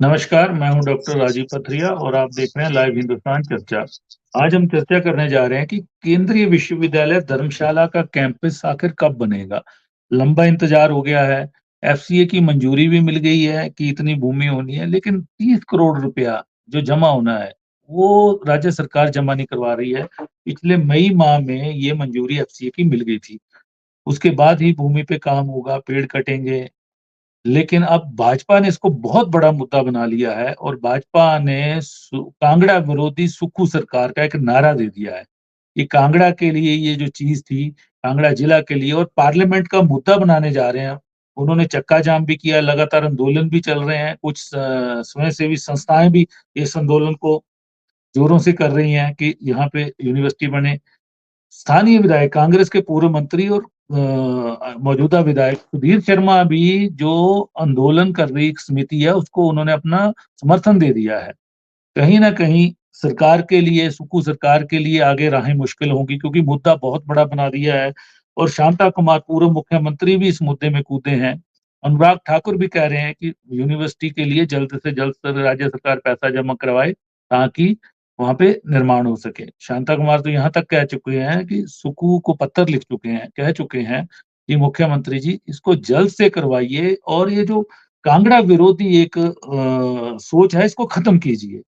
नमस्कार, मैं हूं डॉक्टर राजीव पथरिया और आप देख रहे हैं लाइव हिंदुस्तान चर्चा। आज हम चर्चा करने जा रहे हैं कि केंद्रीय विश्वविद्यालय धर्मशाला का कैंपस आखिर कब बनेगा। लंबा इंतजार हो गया है। एफसीए की मंजूरी भी मिल गई है कि इतनी भूमि होनी है, लेकिन 30 करोड़ रुपया जो जमा होना है वो राज्य सरकार जमा नहीं करवा रही है। पिछले मई माह में ये मंजूरी एफसीए की मिल गई थी। उसके बाद ही भूमि पे काम होगा, पेड़ कटेंगे। लेकिन अब भाजपा ने इसको बहुत बड़ा मुद्दा बना लिया है और भाजपा ने कांगड़ा विरोधी सुक्खू सरकार का एक नारा दे दिया है। ये कांगड़ा के लिए ये जो चीज थी, कांगड़ा जिला के लिए और पार्लियामेंट का मुद्दा बनाने जा रहे हैं। उन्होंने चक्का जाम भी किया, लगातार आंदोलन भी चल रहे हैं। कुछ स्वयंसेवी संस्थाएं भी इस आंदोलन को जोरों से कर रही हैं कि यहाँ पे यूनिवर्सिटी बने। स्थानीय विधायक, कांग्रेस के पूर्व मंत्री और मौजूदा विधायक सुधीर शर्मा भी जो आंदोलन कर रही एक समिति है उसको उन्होंने अपना समर्थन दे दिया है। कहीं ना कहीं सरकार के लिए, सुक्खू सरकार के लिए आगे राहें मुश्किल होंगी क्योंकि मुद्दा बहुत बड़ा बना दिया है। और शांता कुमार पूर्व मुख्यमंत्री भी इस मुद्दे में कूदे हैं। अनुराग ठाकुर भी कह रहे हैं कि यूनिवर्सिटी के लिए जल्द से जल्द राज्य सरकार पैसा जमा करवाए ताकि वहां पे निर्माण हो सके। शांता कुमार तो यहाँ तक कह चुके हैं कि सुक्खू को पत्र लिख चुके हैं, कह चुके हैं कि मुख्यमंत्री जी इसको जल्द से करवाइए और ये जो कांगड़ा विरोधी एक सोच है इसको खत्म कीजिए।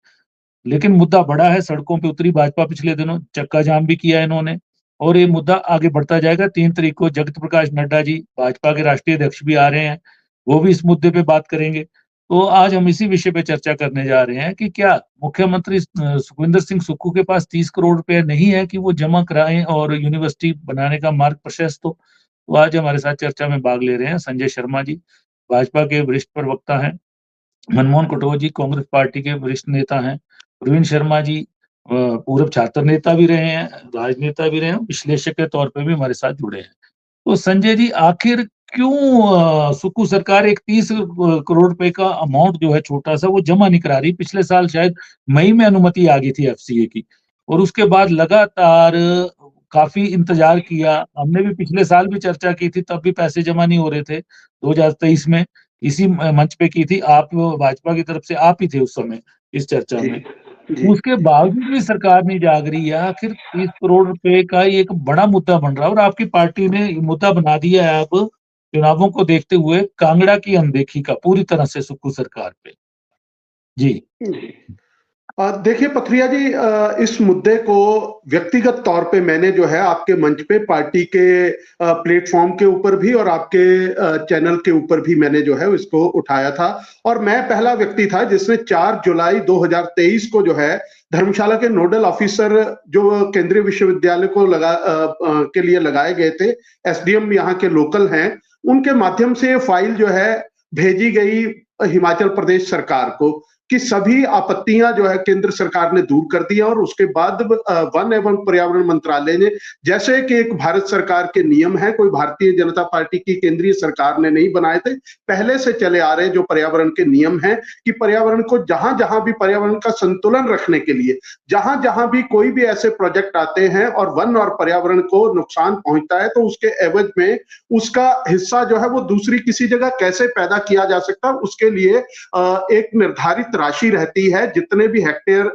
लेकिन मुद्दा बड़ा है, सड़कों पे उतरी भाजपा पिछले दिनों, चक्का जाम भी किया इन्होंने और ये मुद्दा आगे बढ़ता जाएगा। 3 तारीख को जगत प्रकाश नड्डा जी, भाजपा के राष्ट्रीय अध्यक्ष भी आ रहे हैं, वो भी इस मुद्दे पे बात करेंगे। तो आज हम इसी विषय पे चर्चा करने जा रहे हैं कि क्या मुख्यमंत्री सुखविंदर सिंह सुक्खू के पास 30 करोड़ रुपए नहीं है कि वो जमा कराएं और यूनिवर्सिटी बनाने का मार्ग प्रशस्त हो। तो आज हमारे साथ चर्चा में भाग ले रहे हैं संजय शर्मा जी, भाजपा के वरिष्ठ प्रवक्ता हैं। मनमोहन कटोच जी कांग्रेस पार्टी के वरिष्ठ नेता हैं। प्रवीण शर्मा जी पूर्व छात्र नेता भी रहे हैं, राजनेता भी रहे हैं, विश्लेषक के तौर पे भी हमारे साथ जुड़े हैं। तो संजय जी, आखिर क्यों सुक्खू सरकार एक 30 करोड़ रुपए का अमाउंट जो है छोटा सा वो जमा नहीं करा रही। पिछले साल शायद मई में अनुमति आ गई थी एफसीए की और उसके बाद लगातार काफी इंतजार किया। हमने भी पिछले साल भी चर्चा की थी, तब भी पैसे जमा नहीं हो रहे थे। 2023 में इसी मंच पे की थी, आप भाजपा की तरफ से आप ही थे उस समय इस चर्चा जी में। जी उसके बावजूद भी सरकार नहीं जाग रही है। आखिर 30 करोड़ रुपए का ये एक बड़ा मुद्दा बन रहा है और आपकी पार्टी ने ये मुद्दा बना दिया है अब चुनावों को देखते हुए कांगड़ा की अनदेखी का पूरी तरह से सुक्खू सरकार पे। जी। जी। देखिए पथरिया जी, इस मुद्दे को व्यक्तिगत तौर पे मैंने जो है आपके मंच पे पार्टी के प्लेटफॉर्म के ऊपर भी और आपके चैनल के ऊपर भी मैंने जो है इसको उठाया था। और मैं पहला व्यक्ति था जिसने 4 जुलाई 2023 को जो है धर्मशाला के नोडल ऑफिसर जो केंद्रीय विश्वविद्यालय को के लिए लगाए गए थे, एसडीएम यहाँ के लोकल हैं, उनके माध्यम से ये फाइल जो है भेजी गई हिमाचल प्रदेश सरकार को कि सभी आपत्तियां जो है केंद्र सरकार ने दूर कर दी और उसके बाद वन एवं पर्यावरण मंत्रालय ने, जैसे कि एक भारत सरकार के नियम है, कोई भारतीय जनता पार्टी की केंद्रीय सरकार ने नहीं बनाए थे, पहले से चले आ रहे जो पर्यावरण के नियम हैं कि पर्यावरण को जहां जहां भी पर्यावरण का संतुलन रखने के लिए जहां जहां भी कोई भी ऐसे प्रोजेक्ट आते हैं और वन और पर्यावरण को नुकसान पहुंचता है तो उसके एवज में उसका हिस्सा जो है वो दूसरी किसी जगह कैसे पैदा किया जा सकता है, उसके लिए एक निर्धारित राशि रहती है, जितने भी हेक्टेयर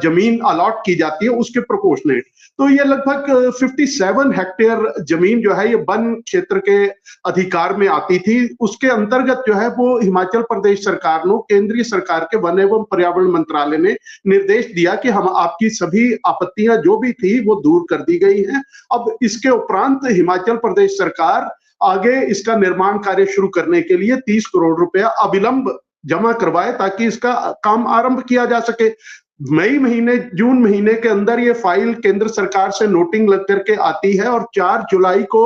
जमीन अलॉट की जाती है उसके प्रोपोर्शनेट। तो ये लगभग 57 हेक्टेयर जमीन जो है ये वन क्षेत्र के अधिकार में आती थी। उसके अंतर्गत जो है वो हिमाचल प्रदेश सरकार को केंद्रीय सरकार के वन एवं पर्यावरण मंत्रालय ने निर्देश दिया कि हम आपकी सभी आपत्तियां जो भी थी वो दूर कर दी गई हैं। अब इसके उपरांत हिमाचल प्रदेश सरकार आगे इसका निर्माण कार्य शुरू करने के लिए 30 करोड़ रुपया अविलंब जमा करवाए ताकि इसका काम आरंभ किया जा सके। मई महीने, जून महीने के अंदर ये फाइल केंद्र सरकार से नोटिंग लग करके आती है और 4 जुलाई को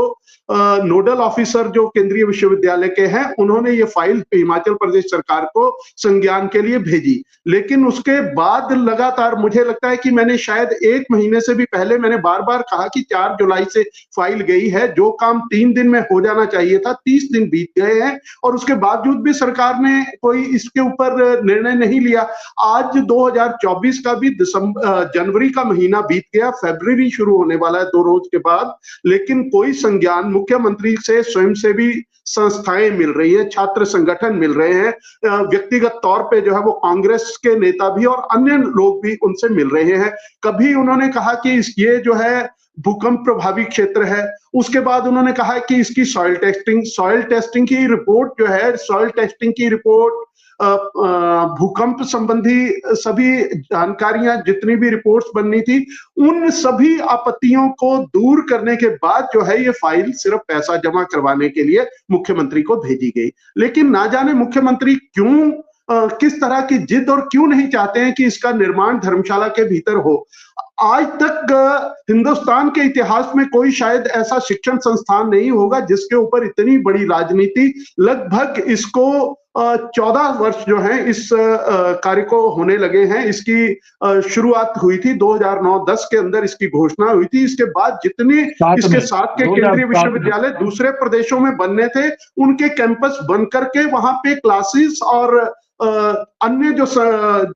नोडल ऑफिसर जो केंद्रीय विश्वविद्यालय के हैं उन्होंने ये फाइल हिमाचल प्रदेश सरकार को संज्ञान के लिए भेजी। लेकिन उसके बाद लगातार मुझे लगता है कि मैंने शायद 1 महीने से भी पहले मैंने बार बार कहा कि 4 जुलाई से फाइल गई है, जो काम 3 दिन में हो जाना चाहिए था 30 दिन बीत गए हैं और उसके बावजूद भी सरकार ने कोई इसके ऊपर निर्णय नहीं लिया। आज 2024 का भी जनवरी का महीना बीत गया, फरवरी शुरू होने वाला है 2 रोज के बाद, लेकिन कोई संज्ञान मुख्यमंत्री से स्वयंसेवी संस्थाएं मिल रही है, छात्र संगठन मिल रहे हैं, व्यक्तिगत तौर पे जो है वो कांग्रेस के नेता भी और अन्य लोग भी उनसे मिल रहे हैं। कभी उन्होंने कहा कि ये जो है भूकंप प्रभावी क्षेत्र है, उसके बाद उन्होंने कहा कि इसकी सॉइल टेस्टिंग की रिपोर्ट जो है, सॉइल टेस्टिंग की रिपोर्ट, भूकंप संबंधी सभी जानकारियां, जितनी भी रिपोर्ट्स बननी थी, उन सभी आपत्तियों को दूर करने के बाद जो है ये फाइल सिर्फ पैसा जमा करवाने के लिए मुख्यमंत्री को भेजी गई। लेकिन ना जाने मुख्यमंत्री क्यों, किस तरह की जिद और क्यों नहीं चाहते हैं कि इसका निर्माण धर्मशाला के भीतर हो। आज तक हिंदुस्तान के इतिहास में कोई शायद ऐसा शिक्षण संस्थान नहीं होगा जिसके ऊपर इतनी बड़ी राजनीति, लगभग इसको 14 वर्ष जो है इस कार्य को होने लगे हैं। इसकी शुरुआत हुई थी 2009-10 के अंदर, इसकी घोषणा हुई थी। इसके बाद जितने इसके साथ के केंद्रीय विश्वविद्यालय दूसरे प्रदेशों में बनने थे, उनके कैंपस बन करके वहां पे क्लासेस और अन्य जो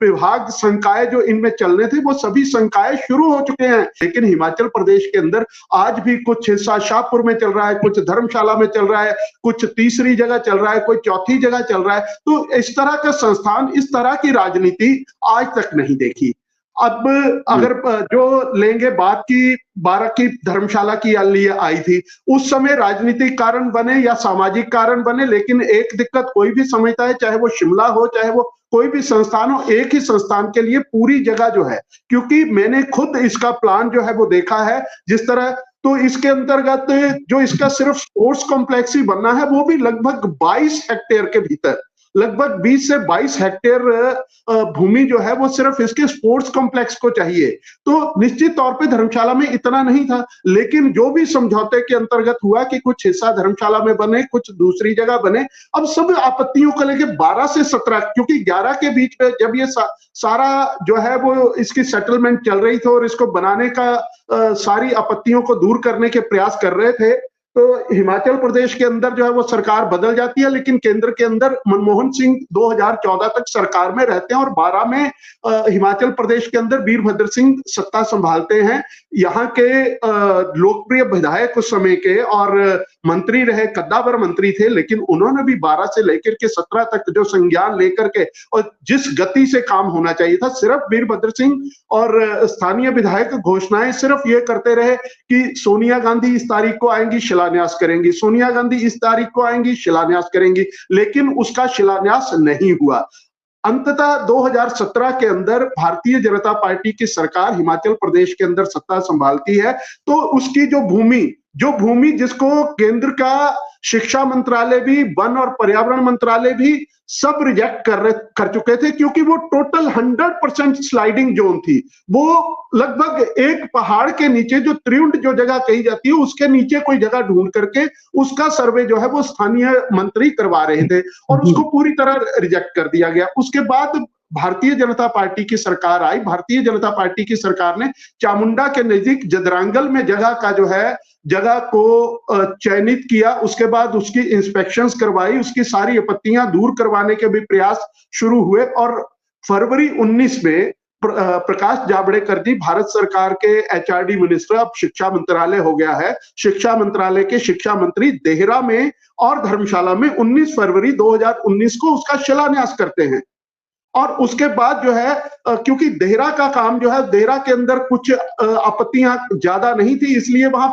विभाग, संकाय जो इनमें चलने थे, वो सभी संकाय शुरू हो चुके हैं। लेकिन हिमाचल प्रदेश के अंदर आज भी कुछ हिस्सा शाहपुर में चल रहा है, कुछ धर्मशाला में चल रहा है, कुछ तीसरी जगह चल रहा है, कोई चौथी जगह चल रहा है। तो इस तरह का संस्थान, इस तरह की राजनीति आज तक नहीं देखी। अब अगर जो लेंगे बात की 12 की धर्मशाला की लिए आई थी, उस समय राजनीतिक कारण बने या सामाजिक कारण बने, लेकिन एक दिक्कत कोई भी समझता है, चाहे वो शिमला हो, चाहे वो कोई भी संस्थान हो, एक ही संस्थान के लिए पूरी जगह जो है, क्योंकि मैंने खुद इसका प्लान जो है वो देखा है जिस तरह, तो इसके अंतर्गत जो इसका सिर्फ स्पोर्ट्स कॉम्प्लेक्स ही बनना है, वो भी लगभग 22 हेक्टेयर के भीतर, लगभग 20 से 22 हेक्टेयर भूमि जो है वो सिर्फ इसके स्पोर्ट्स कॉम्प्लेक्स को चाहिए। तो निश्चित तौर पे धर्मशाला में इतना नहीं था, लेकिन जो भी समझौते के अंतर्गत हुआ कि कुछ हिस्सा धर्मशाला में बने, कुछ दूसरी जगह बने, अब सब आपत्तियों को लेके 12 से 17, क्योंकि 11 के बीच में जब ये सारा जो है वो इसकी सेटलमेंट चल रही थी और इसको बनाने का सारी आपत्तियों को दूर करने के प्रयास कर रहे थे, तो हिमाचल प्रदेश के अंदर जो है वो सरकार बदल जाती है, लेकिन केंद्र के अंदर मनमोहन सिंह 2014 तक सरकार में रहते हैं और 12 में हिमाचल प्रदेश के अंदर वीरभद्र सिंह सत्ता संभालते हैं। यहाँ के लोकप्रिय विधायक उस समय के और मंत्री रहे, कद्दावर मंत्री थे, लेकिन उन्होंने भी 12 से लेकर के 17 तक जो संज्ञान लेकर के और जिस गति से काम होना चाहिए था, सिर्फ वीरभद्र सिंह और स्थानीय विधायक घोषणाएं सिर्फ ये करते रहे कि सोनिया गांधी इस तारीख को आएंगी, शिलान्यास करेंगी, सोनिया गांधी इस तारीख को आएंगी, शिलान्यास करेंगी, लेकिन उसका शिलान्यास नहीं हुआ। अंततः 2017 के अंदर भारतीय जनता पार्टी की सरकार हिमाचल प्रदेश के अंदर सत्ता संभालती है, तो उसकी जो भूमि जिसको केंद्र का शिक्षा मंत्रालय भी, वन और पर्यावरण मंत्रालय भी सब रिजेक्ट कर चुके थे, क्योंकि वो टोटल 100% स्लाइडिंग जोन थी। वो लगभग एक पहाड़ के नीचे जो त्रिउंड जो जगह कही जाती है, उसके नीचे कोई जगह ढूंढ करके उसका सर्वे जो है वो स्थानीय मंत्री करवा रहे थे और उसको पूरी तरह रिजेक्ट कर दिया गया। उसके बाद भारतीय जनता पार्टी की सरकार आई। भारतीय जनता पार्टी की सरकार ने चामुंडा के नजदीक जदरांगल में जगह को चयनित किया। उसके बाद उसकी इंस्पेक्शंस करवाई, उसकी सारी आपत्तियां दूर करवाने के भी प्रयास शुरू हुए और फरवरी 19 में प्रकाश जावड़ेकर जी, भारत सरकार के एचआरडी मिनिस्टर, अब शिक्षा मंत्रालय हो गया है, शिक्षा मंत्रालय के शिक्षा मंत्री देहरा में और धर्मशाला में 19 फरवरी 2019 को उसका शिलान्यास करते हैं। और उसके बाद जो है, क्योंकि देहरा का काम जो है, देहरा के अंदर कुछ आपत्तियां ज्यादा नहीं थी, इसलिए वहां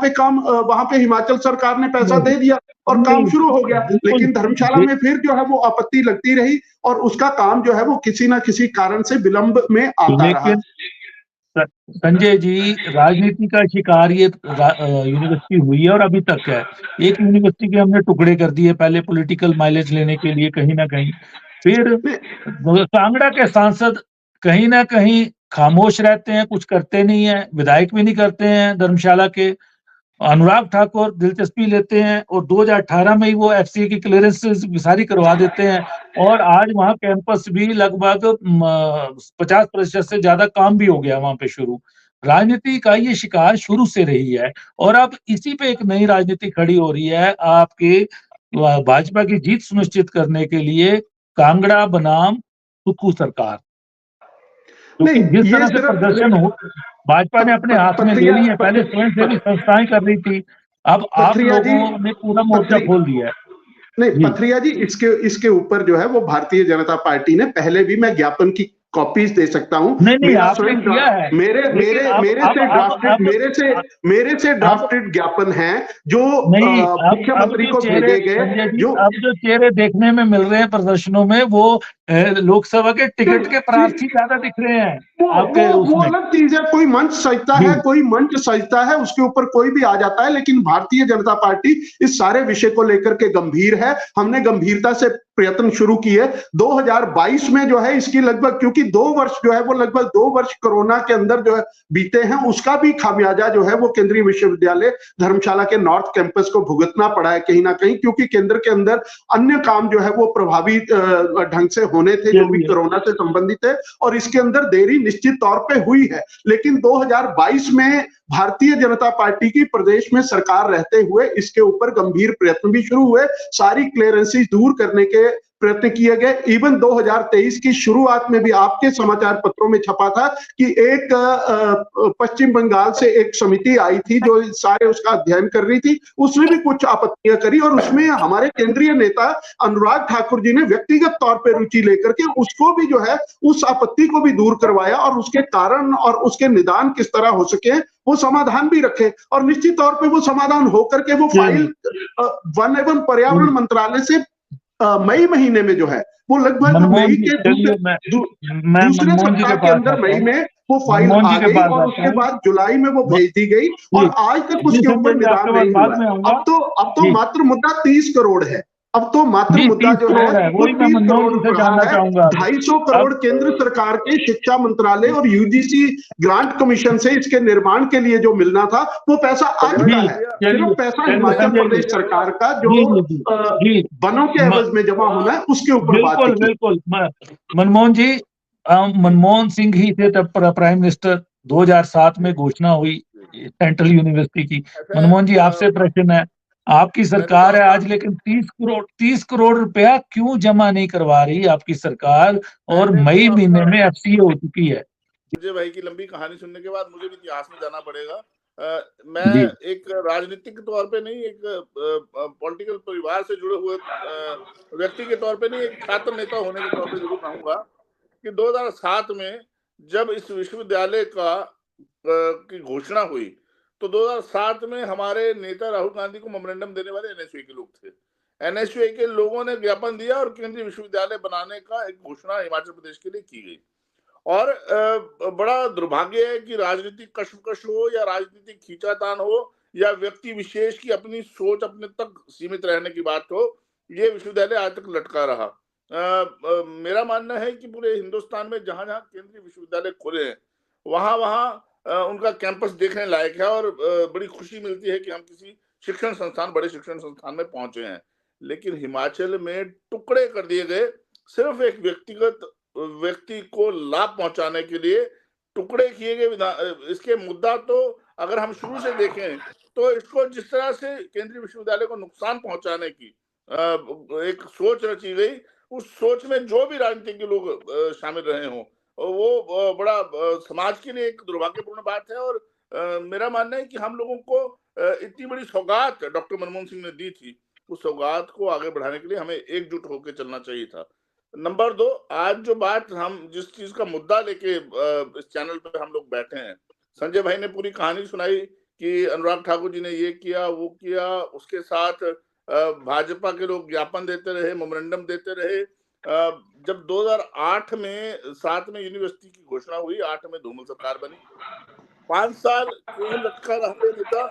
पे हिमाचल सरकार ने पैसा दे दिया और काम शुरू हो गया। लेकिन धर्मशाला में फिर जो है वो आपत्ति लगती रही और उसका काम जो है वो किसी ना किसी कारण से विलंब में आता रहा। संजय जी, राजनीति का शिकार ये यूनिवर्सिटी हुई है और अभी तक है। एक यूनिवर्सिटी के हमने टुकड़े कर दिए, पहले पॉलिटिकल माइलेज लेने के लिए कहीं ना कहीं, फिर कांगड़ा के सांसद कहीं ना कहीं खामोश रहते हैं, कुछ करते नहीं है, विधायक भी नहीं करते हैं। धर्मशाला के अनुराग ठाकुर दिलचस्पी लेते हैं और 2018 में ही वो एफसीए की क्लियरेंस सारी करवा देते हैं और आज वहां कैंपस भी लगभग 50% से ज्यादा काम भी हो गया वहां पे शुरू। राजनीति का ये शिकार शुरू से रही है और अब इसी पे एक नई राजनीति खड़ी हो रही है आपके भाजपा की जीत सुनिश्चित करने के लिए, कांगड़ा बनाम सुक्खू सरकार। क्योंकि जिस तरह से प्रदर्शन हो, भाजपा ने अपने हाथ में ले ली है। पहले स्वयंसेवी संस्थाएं कर रही थी, अब आप पथरिया जी, लोगों ने पूरा मोर्चा पथरी खोल दिया है। नहीं जी पथरिया जी, इसके इसके ऊपर जो है वो भारतीय जनता पार्टी ने पहले भी, मैं ज्ञापन की कॉपीज दे सकता हूं, नहीं नहीं, मेरा आपने स्वयं किया है, मेरे लेकिन मेरे अब मेरे अब से अब ड्राफ्टेड अब मेरे से अब ड्राफ्टेड ज्ञापन है जो नहीं, अब मुख्यमंत्री जो को चेहरे, भेजे गए, संजय जी, जो अब जो चेहरे देखने में मिल रहे हैं प्रदर्शनों में, वो लोकसभा के टिकट के प्रार्थी ज्यादा दिख रहे हैं आपके वो उसमें। अलग चीज है। कोई मंच सजता जी है, कोई मंच सजता है, उसके ऊपर कोई भी आ जाता है, लेकिन भारतीय जनता पार्टी इस सारे विषय को लेकर के गंभीर है। हमने गंभीरता से प्रयत्न शुरू किए 2022 में जो है इसकी लगभग, क्योंकि 2 वर्ष जो है वो लगभग 2 वर्ष कोरोना के अंदर जो है बीते हैं, उसका भी खामियाजा जो है वो केंद्रीय विश्वविद्यालय धर्मशाला के नॉर्थ कैंपस को भुगतना पड़ा है कहीं ना कहीं, क्योंकि केंद्र के अंदर अन्य काम जो है वो प्रभावी ढंग से होने थे जो भी चलिए, कोरोना से संबंधित है, और इसके अंदर देरी निश्चित तौर पे हुई है। लेकिन 2022 में भारतीय जनता पार्टी की प्रदेश में सरकार रहते हुए इसके ऊपर गंभीर प्रयत्न भी शुरू हुए, सारी क्लियरेंसेस दूर करने के प्रयत्न किए गए। इवन 2023 की शुरुआत में भी आपके समाचार पत्रों में छपा था कि एक पश्चिम बंगाल से एक समिति आई थी जो सारे उसका अध्ययन कर रही थी, उसने भी कुछ आपत्तियां करी, और उसमें हमारे केंद्रीय नेता अनुराग ठाकुर जी ने व्यक्तिगत तौर पर रुचि लेकर के उसको भी जो है उस आपत्ति को भी दूर करवाया, और उसके कारण और उसके निदान किस तरह हो सके वो समाधान भी रखे, और निश्चित तौर पे वो समाधान होकर के वो चलिए, फाइल वन एवं पर्यावरण मंत्रालय से मई महीने में जो है वो लगभग मनमोहन मई जी, के चलिए मैं दूसरे मनमोहन जी सप्ताह के के पास अंदर आता मई हूँ। में वो फाइल मनमोहन आ जी के गई, पास और आता उसके हूँ। बाद जुलाई में वो म- भेज दी गई, जी और आज तक जी, उसके ऊपर संजय जी, निदान आपके पास नहीं बाद हुआ है। में आऊंगा। अब तो जी मात्र मुद्दा 30 करोड़ है। अब तो मात्र जी, मुद्दा 30 जो है करोड़ है, वो वही मैं 30 मनमोहन करोड़ जी से रहा जानना है। चाहूंगा अब 250 करोड़ केंद्र सरकार के शिक्षा मंत्रालय और यूजीसी ग्रांट कमिशन से इसके निर्माण के लिए जो मिलना था वो पैसा आ चुका जी, है। चलिए सिर्फ पैसा चलिए हिमाचल संजय जी, प्रदेश सरकार का जो जी जी जी जी, वनों के म, एवज में जमा होना है उसके ऊपर बात बिल्कुल टिकी। बिल्कुल। मनमोहन जी, मनमोहन सिंह ही थे तब प्राइम मिनिस्टर। 2007 में घोषणा हुई सेंट्रल यूनिवर्सिटी की। मनमोहन जी, आपसे प्रश्न है, आपकी सरकार है आज, लेकिन 30 करोड़ रुपया क्यों जमा नहीं करवा रही आपकी सरकार, और मई महीने में एफसीए हो चुकी है। संजय भाई की लंबी कहानी सुनने के बाद मुझे भी इतिहास में जाना पड़ेगा। मैं जी एक राजनीतिक तौर पे नहीं, एक पॉलिटिकल परिवार से जुड़े हुए व्यक्ति के तौर पे नहीं, एक छात्र नेता होने के तौर पे जरूर कहूंगा कि 2007 में जब इस विश्वविद्यालय की घोषणा हुई, तो 2007 में हमारे नेता राहुल गांधी को मेमोरेंडम देने वाले एनएसयूए के लोग थे। एनएसयूए के लोगों ने ज्ञापन दिया और केंद्रीय विश्वविद्यालय बनाने का एक घोषणा हिमाचल प्रदेश के लिए की गई। और बड़ा दुर्भाग्य है कि राजनीतिक कश्मकश हो या राजनीतिक खींचातान हो या व्यक्ति विशेष की अपनी सोच अपने तक सीमित रहने की बात हो, ये विश्वविद्यालय आज तक लटका रहा। मेरा मानना है कि पूरे हिंदुस्तान में जहां जहां केंद्रीय विश्वविद्यालय खुले हैं वहां वहां उनका कैंपस देखने लायक है, और बड़ी खुशी मिलती है कि हम किसी शिक्षण संस्थान, बड़े शिक्षण संस्थान में पहुंचे हैं। लेकिन हिमाचल में टुकड़े कर दिए गए, सिर्फ एक व्यक्तिगत व्यक्ति को लाभ पहुंचाने के लिए टुकड़े किए गए। इसके मुद्दा तो अगर हम शुरू से देखें तो इसको जिस तरह से केंद्रीय विश्वविद्यालय को नुकसान पहुंचाने की एक सोच रची गई, उस सोच में जो भी राजनीति के लोग शामिल रहे हों, वो बड़ा समाज के लिए एक दुर्भाग्यपूर्ण बात है। और मेरा मानना है कि हम लोगों को इतनी बड़ी सौगात डॉक्टर मनमोहन सिंह ने दी थी, उस सौगात को आगे बढ़ाने के लिए हमें एकजुट होकर चलना चाहिए था। नंबर 2, आज जो बात हम जिस चीज का मुद्दा लेके इस चैनल पे हम लोग बैठे हैं, संजय भाई ने पूरी कहानी सुनाई कि अनुराग ठाकुर जी ने ये किया वो किया, उसके साथ भाजपा के लोग ज्ञापन देते रहे, मेमोरेंडम देते रहे। जब 2008 में 7 में यूनिवर्सिटी की घोषणा हुई, 8 में धूमल सरकार बनी, 5 साल क्यों लटका रहा ये मुद्दा?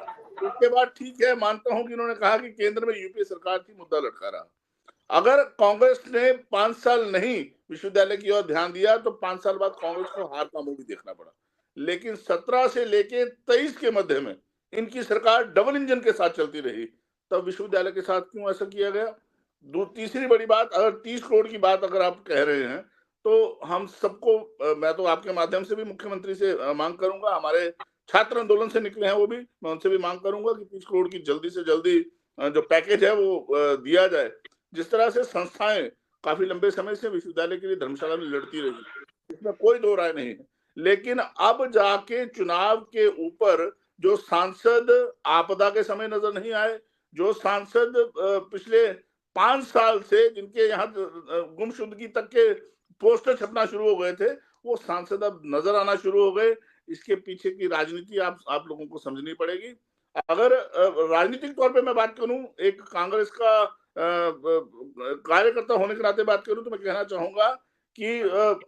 उसके बाद ठीक है, मानता हूं कि उन्होंने कहा कि केंद्र में यूपीए सरकार थी, मुद्दा लटका रहा। अगर कांग्रेस ने 5 साल नहीं विश्वविद्यालय की ओर ध्यान दिया तो 5 साल बाद कांग्रेस को हार का मुंह भी देखना पड़ा। लेकिन 17 से लेके 23 के मध्य में इनकी सरकार डबल इंजन के साथ चलती रही, तब विश्वविद्यालय के साथ क्यों ऐसा किया गया? तीसरी बड़ी बात, अगर 30 करोड़ की बात अगर आप कह रहे हैं तो हम सबको, मैं तो आपके माध्यम से भी मुख्यमंत्री से मांग करूंगा, हमारे छात्र आंदोलन से निकले हैं वो भी, मैं उनसे भी मांग करूंगा कि 30 करोड़ की जल्दी से जल्दी जो पैकेज है वो दिया जाए। जिस तरह से संस्थाएं काफी लंबे समय से विश्वविद्यालय के लिए धर्मशाला में लड़ती रही, इसमें कोई दो राय नहीं है, लेकिन अब जाके चुनाव के ऊपर जो सांसद आपदा के समय नजर नहीं आए, जो सांसद पिछले 5 साल से जिनके यहाँ गुमशुदगी तक के पोस्टर छपना शुरू हो गए थे, वो सांसद अब नजर आना शुरू हो गए। इसके पीछे की राजनीति आप लोगों को समझनी पड़ेगी। अगर राजनीतिक तौर पे मैं बात करूं, एक कांग्रेस का कार्यकर्ता होने के नाते बात करूं, तो मैं कहना चाहूंगा कि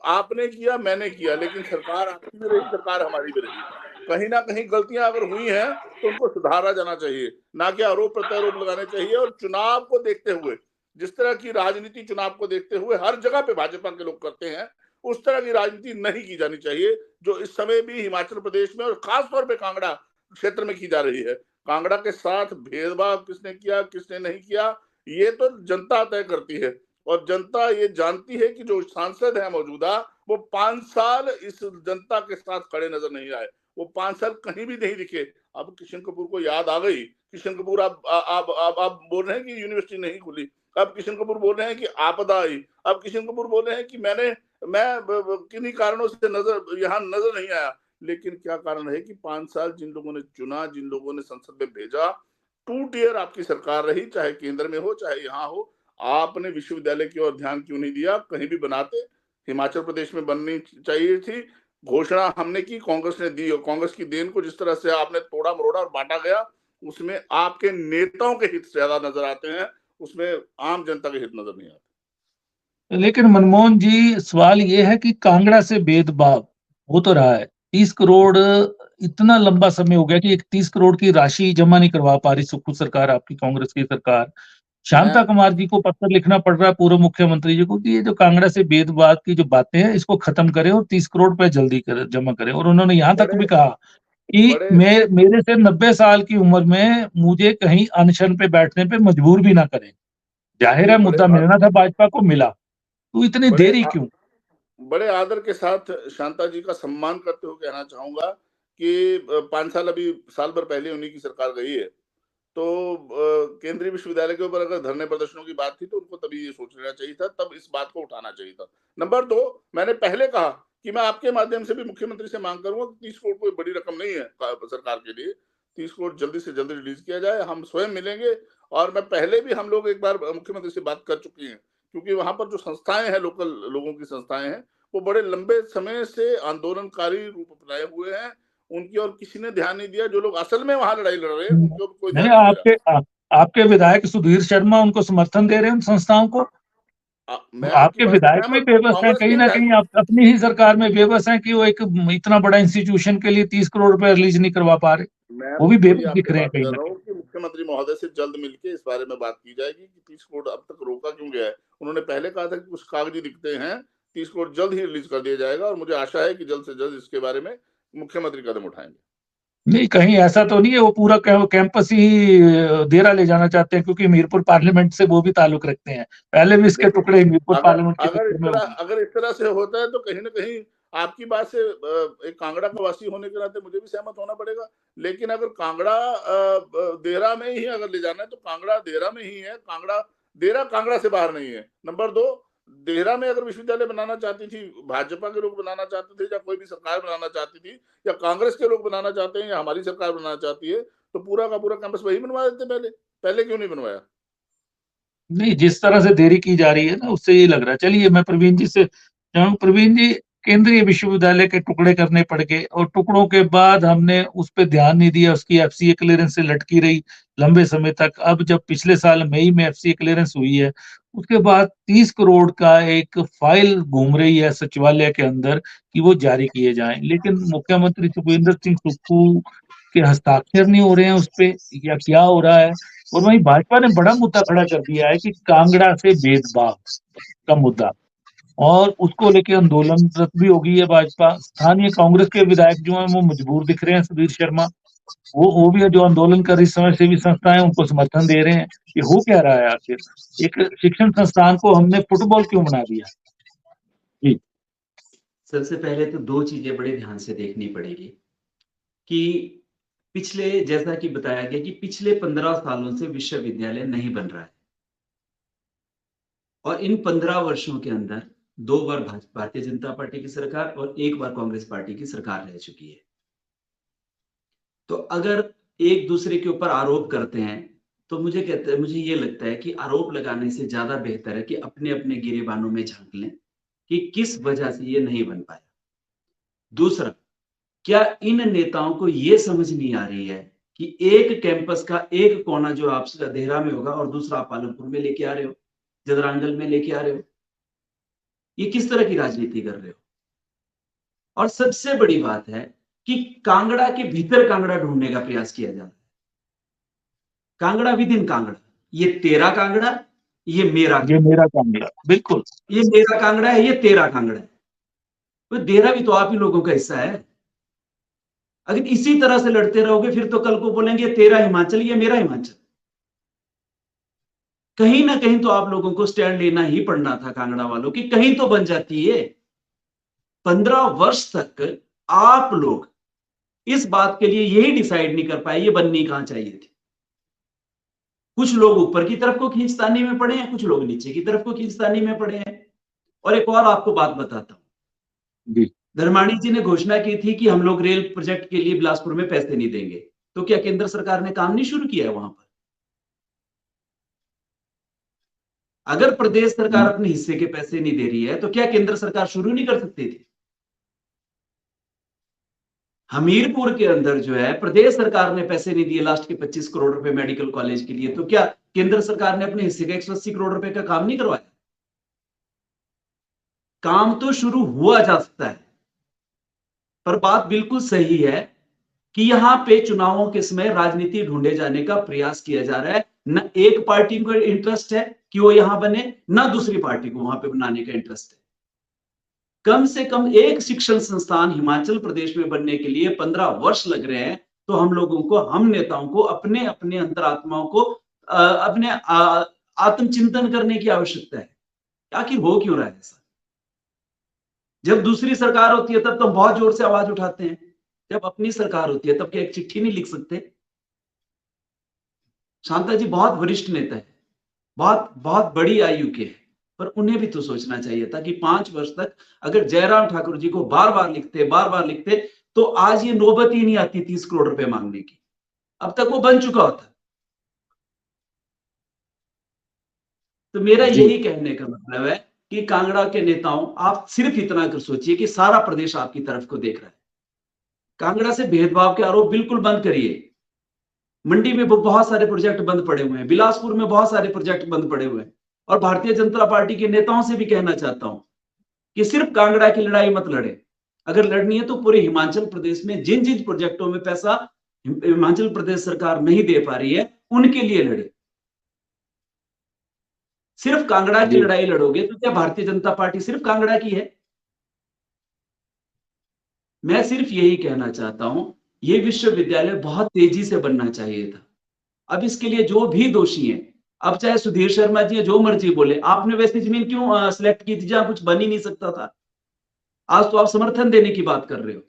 आपने किया, मैंने किया, लेकिन सरकार आपकी भी रही, सरकार हमारी भी रही। कहीं ना कहीं गलतियां अगर हुई हैं तो उनको सुधारा जाना चाहिए, ना कि आरोप प्रत्यारोप लगाने चाहिए। और चुनाव को देखते हुए, जिस तरह की राजनीति चुनाव को देखते हुए हर जगह पे भाजपा के लोग करते हैं, उस तरह की राजनीति नहीं की जानी चाहिए, जो इस समय भी हिमाचल प्रदेश में और खास तौर पे कांगड़ा क्षेत्र में की जा रही है। कांगड़ा के साथ भेदभाव किसने किया, किसने नहीं किया, ये तो जनता तय करती है। और जनता ये जानती है कि जो सांसद है मौजूदा, वो 5 साल इस जनता के साथ खड़े नजर नहीं आए, वो 5 साल कहीं भी नहीं दिखे। अब किशन कपूर को याद आ गई। किशन कपूर आप बोल रहे हैं कि यूनिवर्सिटी नहीं खुली, अब किशन कपूर बोल रहे हैं कि आपदा आई, अब किशन कपूर बोल रहे हैं कि मैं किन्हीं कारणों से यहाँ नजर नहीं आया। लेकिन क्या कारण है कि 5 साल जिन लोगों ने चुना, जिन लोगों ने संसद में भेजा, 2 टियर आपकी सरकार रही, चाहे केंद्र में हो चाहे यहाँ हो, आपने विश्वविद्यालय की ओर ध्यान क्यों नहीं दिया? कहीं भी बनाते, हिमाचल प्रदेश में बननी चाहिए थी। घोषणा हमने की, कांग्रेस ने दी, और कांग्रेस की देन को जिस तरह से आपने तोड़ा मरोड़ा और बांटा गया, उसमें आपके नेताओं के हित ज्यादा नजर आते हैं, उसमें आम जनता के हित नजर नहीं आते। लेकिन मनमोहन जी, सवाल ये है कि कांगड़ा से भेदभाव हो तो रहा है। 30 करोड़ इतना लंबा समय हो गया कि 31 करोड़ की राशि जमा नहीं करवा पा रही सुक्खू सरकार, आपकी कांग्रेस की सरकार। शांता कुमार जी को पत्र लिखना पड़ रहा है, पूर्व मुख्यमंत्री जी को, कि ये जो कांगड़ा से भेदभाव की जो बातें हैं इसको खत्म करें और 30 करोड़ रुपए जल्दी जमा करें। और उन्होंने यहाँ तक भी कहा कि मेरे से 90 साल की उम्र में मुझे कहीं अनशन पे बैठने पे मजबूर भी ना करें। जाहिर है मुद्दा मिलना था, भाजपा को मिला, तो इतनी देरी क्यों? बड़े आदर के साथ शांता जी का सम्मान करते हुए कहना चाहूंगा कि 5 साल, अभी साल भर पहले उन्हीं की सरकार गई है, तो केंद्रीय विश्वविद्यालय के ऊपर अगर धरने प्रदर्शनों की बात थी तो उनको तभी ये सोच लेना चाहिए था, तब इस बात को उठाना चाहिए था। नंबर 2, मैंने पहले कहा कि मैं आपके माध्यम से भी मुख्यमंत्री से मांग करूंगा कि 30 करोड़ कोई बड़ी रकम नहीं है सरकार के लिए। 30 करोड़ जल्दी से जल्दी रिलीज किया जाए, हम स्वयं मिलेंगे। और मैं पहले भी, हम लोग एक बार मुख्यमंत्री से बात कर चुके हैं, क्योंकि वहां पर जो संस्थाएं हैं, लोकल लोगों की संस्थाएं हैं, वो बड़े लंबे समय से आंदोलनकारी रूप अपनाए हुए हैं, उनकी और किसी ने ध्यान नहीं दिया। जो लोग असल में वहां लड़ाई लड़ रहे हैं उनके ऊपर कोई ध्यान नहीं दिया। आपके विधायक सुधीर शर्मा उनको समर्थन दे रहे हैं उन संस्थाओं को। आपके विधायक में बेबस है, कहीं ना कहीं आप अपनी ही सरकार में बेबस हैं कि वो एक इतना बड़ा इंस्टीट्यूशन के लिए 30 करोड़ रुपए रिलीज नहीं करवा पा रहे, वो भी बेबस दिख रहे हैं कहीं ना कहीं। मुख्यमंत्री महोदय से जल्द मिलकर इस बारे में बात की जाएगी कि 30 करोड़ अब तक रोका क्यों गया है। उन्होंने पहले कहा था कि कुछ कागजी दिखते हैं, 30 करोड़ जल्द ही रिलीज कर दिया जाएगा, और मुझे आशा है कि जल्द से जल्द इसके बारे में मुख्यमंत्री कदम उठाएंगे। नहीं, कहीं ऐसा तो नहीं है वो पूरा कैंपस ही देरा ले जाना चाहते हैं, क्योंकि मीरपुर पार्लियामेंट से वो भी ताल्लुक रखते हैं, पहले भी इसके टुकड़े मीरपुर पार्लियामेंट के अगर इस तरह से होता है तो कहीं ना कहीं आपकी बात से एक कांगड़ा का वासी होने के नाते मुझे भी सहमत होना पड़ेगा। लेकिन अगर कांगड़ा देरा में ही अगर ले जाना है तो कांगड़ा देरा में ही है, कांगड़ा देरा कांगड़ा से बाहर नहीं है। नंबर 2, देहरा में अगर विश्वविद्यालय बनाना चाहती थी, भाजपा के लोग बनाना चाहते थे, या कोई भी सरकार बनाना चाहती थी, या कांग्रेस के लोग बनाना चाहते हैं, या हमारी सरकार बनाना चाहती है, तो पूरा का पूरा कैंपस वही बनवा देते। पहले क्यों नहीं बनवाया? नहीं, जिस तरह से देरी की जा रही है ना, उससे ये लग रहा है। चलिए मैं प्रवीण जी से जाऊं। प्रवीण जी, केंद्रीय विश्वविद्यालय के टुकड़े करने पड़ गए, और टुकड़ों के बाद हमने उस पर ध्यान नहीं दिया, उसकी एफसीए क्लियरेंस से लटकी रही लंबे समय तक। अब जब पिछले साल मई में एफसीए क्लियरेंस हुई है, उसके बाद 30 करोड़ का एक फाइल घूम रही है सचिवालय के अंदर कि वो जारी किए जाएं, लेकिन मुख्यमंत्री सुखविंदर सिंह सुक्खू के हस्ताक्षर नहीं हो रहे हैं उस पर, या क्या हो रहा है। और वहीं भाजपा ने बड़ा मुद्दा खड़ा कर दिया है कि कांगड़ा से भेदभाव का मुद्दा, और उसको लेके आंदोलनरत भी हो गई है भाजपा। स्थानीय कांग्रेस के विधायक जो हैं वो मजबूर दिख रहे हैं, सुधीर शर्मा, वो भी जो आंदोलन कर रही समय सेवी संस्थाएं उनको समर्थन दे रहे हैं। ये हो क्या रहा है आखिर? एक शिक्षण संस्थान को हमने फुटबॉल क्यों बना दिया? जी, सबसे पहले तो 2 चीजें बड़े ध्यान से देखनी पड़ेगी कि पिछले, जैसा कि बताया गया कि पिछले 15 सालों से विश्वविद्यालय नहीं बन रहा है, और इन 15 वर्षों के अंदर 2 बार भारतीय जनता पार्टी की सरकार और 1 बार कांग्रेस पार्टी की सरकार रह चुकी है। तो अगर एक दूसरे के ऊपर आरोप करते हैं तो मुझे ये लगता है कि आरोप लगाने से ज्यादा बेहतर है कि अपने अपने गिरेबानों में झांक लें कि किस वजह से ये नहीं बन पाया। दूसरा, क्या इन नेताओं को ये समझ नहीं आ रही है कि एक कैंपस का एक कोना जो आप देहरा में होगा और दूसरा आप पालमपुर में लेके आ रहे हो, जदरांगल में लेके आ रहे हो, ये किस तरह की राजनीति कर रहे हो? और सबसे बड़ी बात है कि कांगड़ा के भीतर कांगड़ा ढूंढने का प्रयास किया जा रहा है। कांगड़ा विद इन कांगड़ा, ये तेरा कांगड़ा, ये मेरा कांगड़ा, बिल्कुल, ये मेरा कांगड़ा है, ये तेरा कांगड़ा है। तो देहरा भी तो आप ही लोगों का हिस्सा है। अगर इसी तरह से लड़ते रहोगे फिर तो कल को बोलेंगे तेरा हिमाचल, ये मेरा हिमाचल। कहीं ना कहीं तो आप लोगों को स्टैंड लेना ही पड़ना था कांगड़ा वालों की, कहीं तो बन जाती है। 15 वर्ष तक आप लोग इस बात के लिए यही डिसाइड नहीं कर पाए ये बननी कहां चाहिए थी। कुछ लोग ऊपर की तरफ को खींचतानी में पड़े हैं, कुछ लोग नीचे की तरफ को खींचतानी में पड़े हैं। और एक और आपको बात बताता हूं जी, धर्माणी जी ने घोषणा की थी कि हम लोग रेल प्रोजेक्ट के लिए बिलासपुर में पैसे नहीं देंगे। तो क्या केंद्र सरकार ने काम नहीं शुरू किया है वहां पर? अगर प्रदेश सरकार अपने हिस्से के पैसे नहीं दे रही है तो क्या केंद्र सरकार शुरू नहीं कर सकती थी? हमीरपुर के अंदर जो है प्रदेश सरकार ने पैसे नहीं दिए लास्ट के 25 करोड़ रुपए मेडिकल कॉलेज के लिए, तो क्या केंद्र सरकार ने अपने हिस्से का 180 करोड़ रुपए का काम नहीं करवाया? काम तो शुरू हुआ जा सकता है, पर बात बिल्कुल सही है कि यहां पे चुनावों के समय राजनीति ढूंढे जाने का प्रयास किया जा रहा है। न एक पार्टी को इंटरेस्ट है कि वो यहां बने, न दूसरी पार्टी को वहां पे बनाने का इंटरेस्ट है। कम से कम एक शिक्षण संस्थान हिमाचल प्रदेश में बनने के लिए 15 वर्ष लग रहे हैं। तो हम लोगों को, हम नेताओं को अपने अपने अंतरात्माओं को अपने आत्मचिंतन करने की आवश्यकता है। आखिर हो क्यों रहा है ऐसा? जब दूसरी सरकार होती है तब तो हम बहुत जोर से आवाज उठाते हैं, जब अपनी सरकार होती है तब क्या एक चिट्ठी नहीं लिख सकते? शांता जी बहुत वरिष्ठ नेता है, बहुत बहुत बड़ी आयु के हैं, पर उन्हें भी तो सोचना चाहिए था कि 5 वर्ष तक अगर जयराम ठाकुर जी को बार बार लिखते तो आज ये नौबत ही नहीं आती 30 करोड़ रुपए मांगने की। अब तक वो बन चुका होता। तो मेरा यही कहने का मतलब है कि कांगड़ा के नेताओं, आप सिर्फ इतना कर सोचिए कि सारा प्रदेश आपकी तरफ को देख रहा है। कांगड़ा से भेदभाव के आरोप बिल्कुल बंद करिए। मंडी में बहुत सारे प्रोजेक्ट बंद पड़े हुए हैं, बिलासपुर में बहुत सारे प्रोजेक्ट बंद पड़े हुए हैं। और भारतीय जनता पार्टी के नेताओं से भी कहना चाहता हूं कि सिर्फ कांगड़ा की लड़ाई मत लड़े। अगर लड़नी है तो पूरे हिमाचल प्रदेश में जिन जिन प्रोजेक्टों में पैसा हिमाचल प्रदेश सरकार नहीं दे पा रही है उनके लिए लड़े। सिर्फ कांगड़ा की लड़ाई लड़ोगे तो क्या भारतीय जनता पार्टी सिर्फ कांगड़ा की है? मैं सिर्फ यही कहना चाहता हूं, ये विश्वविद्यालय बहुत तेजी से बनना चाहिए था। अब इसके लिए जो भी दोषी हैं, अब चाहे सुधीर शर्मा जी जो मर्जी बोले, आपने वैसी जमीन क्यों सिलेक्ट की थी जहां कुछ बन ही नहीं सकता था? आज तो आप समर्थन देने की बात कर रहे हो,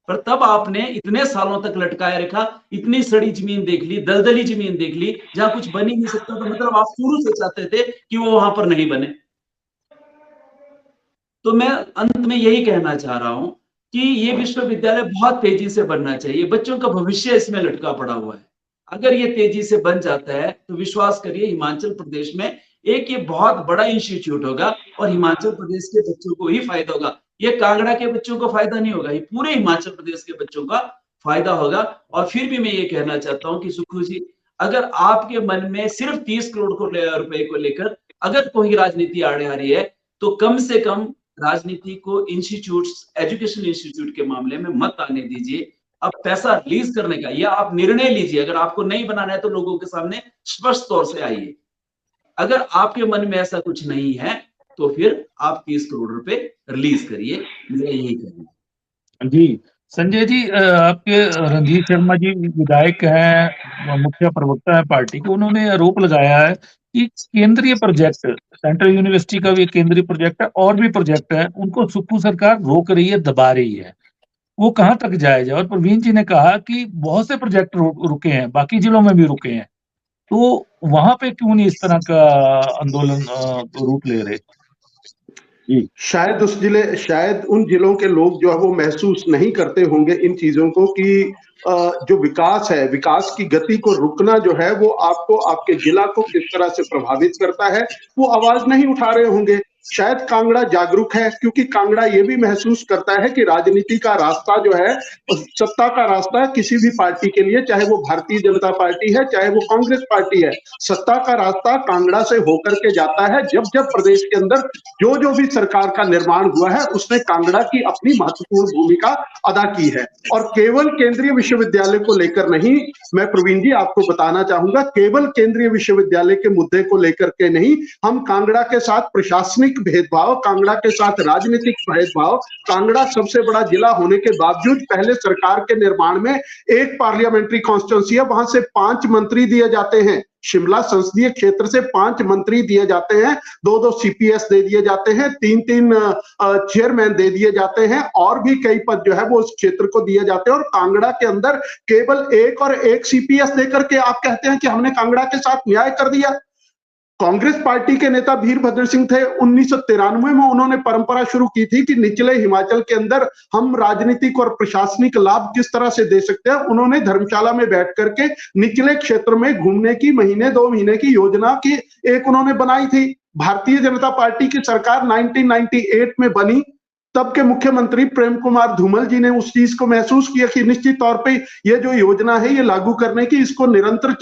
पर तब आपने इतने सालों तक लटकाए रखा, इतनी सड़ी जमीन देख ली, दलदली जमीन देख ली जहां कुछ बन ही नहीं सकता था। मतलब आप शुरू से चाहते थे कि वो वहां पर नहीं बने। तो मैं अंत में यही कहना चाह रहा हूं कि ये विश्वविद्यालय बहुत तेजी से बनना चाहिए। बच्चों का भविष्य इसमें लटका पड़ा हुआ है। अगर ये तेजी से बन जाता है तो विश्वास करिए हिमाचल प्रदेश में एक ये बहुत बड़ा इंस्टीट्यूट होगा और हिमाचल प्रदेश के बच्चों को ही फायदा होगा। ये कांगड़ा के बच्चों को फायदा नहीं होगा, ये पूरे हिमाचल प्रदेश के बच्चों का फायदा होगा। और फिर भी मैं ये कहना चाहता हूँ कि सुखू जी, अगर आपके मन में सिर्फ 30 करोड़ रुपए को लेकर अगर कोई राजनीति आड़े आ रही है तो कम से कम राजनीति को इंस्टीट्यूट, एजुकेशन इंस्टीट्यूट के मामले में मत आने दीजिए। अब पैसा रिलीज करने का या आप निर्णय लीजिए, अगर आपको नहीं बनाना है तो लोगों के सामने स्पष्ट तौर से आइए। अगर आपके मन में ऐसा कुछ नहीं है तो फिर आप 30 करोड़ रुपए रिलीज करिए। मेरा यही कहना है। जी, संजय जी, आपके रणधीर शर्मा जी विधायक हैं, मुख्य प्रवक्ता है पार्टी के, उन्होंने आरोप लगाया है कि केंद्रीय प्रोजेक्ट, सेंट्रल यूनिवर्सिटी का भी केंद्रीय प्रोजेक्ट है और भी प्रोजेक्ट है, उनको सुप्पू सरकार रोक रही है, दबा रही है। वो कहाँ तक जायज है? और प्रवीण जी ने कहा कि बहुत से प्रोजेक्ट रुके हैं, बाकी जिलों में भी रुके हैं, तो वहां पे क्यों नहीं इस तरह का आंदोलन रूप ले रहे? शायद उन जिलों के लोग जो है वो महसूस नहीं करते होंगे इन चीजों को कि जो विकास है, विकास की गति को रुकना जो है वो आपको, आपके जिला को किस तरह से प्रभावित करता है, वो आवाज नहीं उठा रहे होंगे। शायद कांगड़ा जागरूक है, क्योंकि कांगड़ा ये भी महसूस करता है कि राजनीति का रास्ता जो है, सत्ता का रास्ता किसी भी पार्टी के लिए, चाहे वो भारतीय जनता पार्टी है, चाहे वो कांग्रेस पार्टी है, सत्ता का रास्ता कांगड़ा से होकर के जाता है। जब जब प्रदेश के अंदर जो जो भी सरकार का निर्माण हुआ है, उसने कांगड़ा की अपनी महत्वपूर्ण भूमिका अदा की है। और केवल केंद्रीय विश्वविद्यालय को लेकर नहीं, मैं प्रवीण जी आपको बताना चाहूंगा, केवल केंद्रीय विश्वविद्यालय के मुद्दे को लेकर के नहीं, हम कांगड़ा के साथ प्रशासनिक भेदभाव, कांगड़ा के साथ राजनीतिक भेदभाव, कांगड़ा सबसे बड़ा जिला होने के बावजूद पहले सरकार के निर्माण में एक पार्लियामेंट्री कॉन्स्टिट्यूंसी है, वहां से 5 मंत्री दिए जाते हैं। शिमला संसदीय क्षेत्र से 5 मंत्री दिए जाते हैं, 2-2 सीपीएस दे दिए जाते हैं, 3-3 चेयरमैन दे दिए जाते हैं, और भी कई पद जो है वो उस क्षेत्र को दिए जाते हैं। और कांगड़ा के अंदर केवल 1 और 1 सीपीएस देकर के आप कहते हैं कि हमने कांगड़ा के साथ न्याय कर दिया। कांग्रेस पार्टी के नेता वीरभद्र सिंह थे, 1993 में उन्होंने परंपरा शुरू की थी कि निचले हिमाचल के अंदर हम राजनीतिक और प्रशासनिक लाभ किस तरह से दे सकते हैं। उन्होंने धर्मशाला में बैठ करके निचले क्षेत्र में घूमने की महीने 2 महीने की योजना की एक उन्होंने बनाई थी। भारतीय जनता पार्टी की सरकार 1998 में बनी, तब के मुख्यमंत्री प्रेम कुमार धूमल जी ने उस चीज को महसूस किया कि निश्चित तौर पे ये जो योजना है ये लागू करने की, इसको निरंतर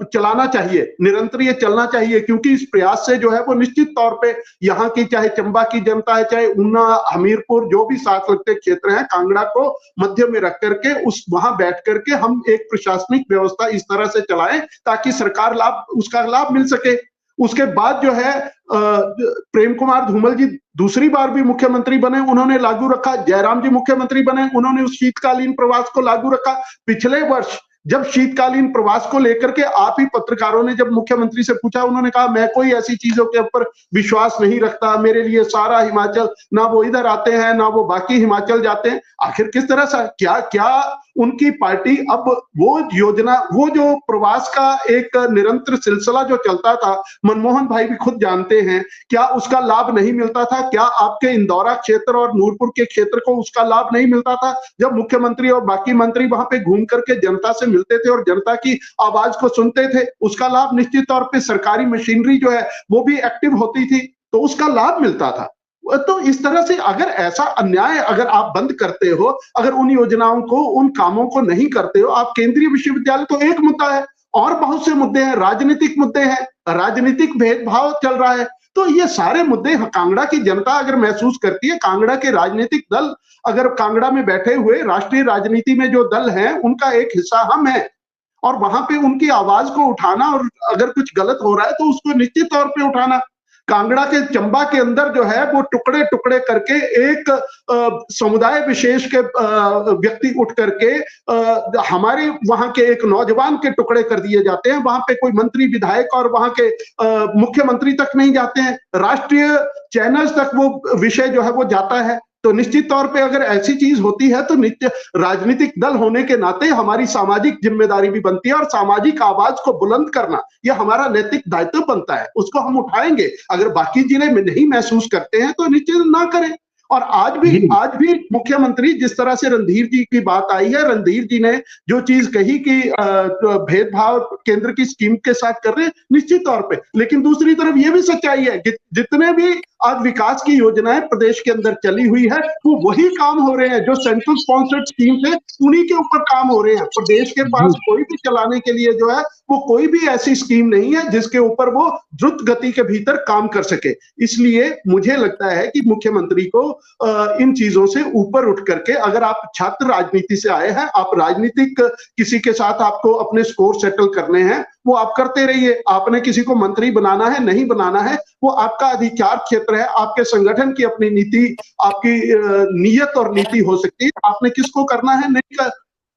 चलाना चाहिए, निरंतर ये चलना चाहिए, क्योंकि इस प्रयास से जो है वो निश्चित तौर पे यहाँ की, चाहे चंबा की जनता है, चाहे ऊना, हमीरपुर, जो भी साथ लगते क्षेत्र हैं, कांगड़ा को मध्य में रख करके उस वहां बैठ करके हम एक प्रशासनिक व्यवस्था इस तरह से चलाएं ताकि सरकार उसका लाभ मिल सके। उसके बाद जो है प्रेम कुमार धूमल जी दूसरी बार भी मुख्यमंत्री बने, उन्होंने लागू रखा। जयराम जी मुख्यमंत्री बने, उन्होंने उस शीतकालीन प्रवास को लागू रखा। पिछले वर्ष जब शीतकालीन प्रवास को लेकर के आप ही पत्रकारों ने जब मुख्यमंत्री से पूछा, उन्होंने कहा मैं कोई ऐसी चीजों के ऊपर विश्वास नहीं रखता, मेरे लिए सारा हिमाचल, ना वो इधर आते हैं ना वो बाकी हिमाचल जाते हैं। आखिर किस तरह से क्या उनकी पार्टी अब वो योजना, वो जो प्रवास का एक निरंतर सिलसिला जो चलता था, मनमोहन भाई भी खुद जानते हैं, क्या उसका लाभ नहीं मिलता था? क्या आपके इंदौरा क्षेत्र और नूरपुर के क्षेत्र को उसका लाभ नहीं मिलता था? जब मुख्यमंत्री और बाकी मंत्री वहां पे घूम करके जनता से मिलते थे और जनता की आवाज को सुनते थे, उसका लाभ निश्चित तौर पे सरकारी मशीनरी जो है वो भी एक्टिव होती थी, तो उसका लाभ मिलता था। तो इस तरह से अगर ऐसा अन्याय अगर आप बंद करते हो, अगर उन योजनाओं को, उन कामों को नहीं करते हो, आप केंद्रीय विश्वविद्यालय तो एक मुद्दा है, और बहुत से मुद्दे हैं, राजनीतिक मुद्दे हैं, राजनीतिक भेदभाव चल रहा है, तो ये सारे मुद्दे कांगड़ा की जनता अगर महसूस करती है, कांगड़ा के राजनीतिक दल अगर कांगड़ा में बैठे हुए राष्ट्रीय राजनीति में जो दल हैं उनका एक हिस्सा हम हैं, और वहां पे उनकी आवाज को उठाना, और अगर कुछ गलत हो रहा है तो उसको निश्चित तौर पे उठाना। कांगड़ा के चंबा के अंदर जो है वो टुकड़े टुकड़े करके एक समुदाय विशेष के व्यक्ति उठ करके हमारे वहां के एक नौजवान के टुकड़े कर दिए जाते हैं। वहां पे कोई मंत्री, विधायक और वहां के मुख्यमंत्री तक नहीं जाते हैं, राष्ट्रीय चैनल्स तक वो विषय जो है वो जाता है। तो निश्चित तौर पे अगर ऐसी चीज होती है तो नित्य राजनीतिक दल होने के नाते हमारी सामाजिक जिम्मेदारी भी बनती है, और सामाजिक आवाज को बुलंद करना यह हमारा नैतिक दायित्व बनता है, उसको हम उठाएंगे। अगर बाकी जिले में नहीं महसूस करते हैं तो निश्चित ना करें। और आज भी मुख्यमंत्री, जिस तरह से रणधीर जी की बात आई है, रणधीर जी ने जो चीज कही कि भेदभाव केंद्र की स्कीम के साथ कर रहे हैं, निश्चित तौर पे, लेकिन दूसरी तरफ ये भी सच्चाई है कि जितने भी आज विकास की योजनाएं प्रदेश के अंदर चली हुई है वो वही काम हो रहे हैं जो सेंट्रल स्पॉन्सर्ड स्कीम थे, उन्हीं के ऊपर काम हो रहे हैं। प्रदेश के पास कोई भी चलाने के लिए जो है वो कोई भी ऐसी स्कीम नहीं है जिसके ऊपर वो द्रुत गति के भीतर काम कर सके। इसलिए मुझे लगता है कि मुख्यमंत्री को इन चीजों से ऊपर उठ करके, अगर आप छात्र राजनीति से आए हैं, आप राजनीतिक किसी के साथ आपको अपने स्कोर सेटल करने हैं, वो आप करते रहिए। आपने किसी को मंत्री बनाना है, नहीं बनाना है, वो आपका अधिकार क्षेत्र है, आपके संगठन की अपनी नीति, आपकी नीयत और नीति हो सकती है। आपने किसको करना है, नहीं कर,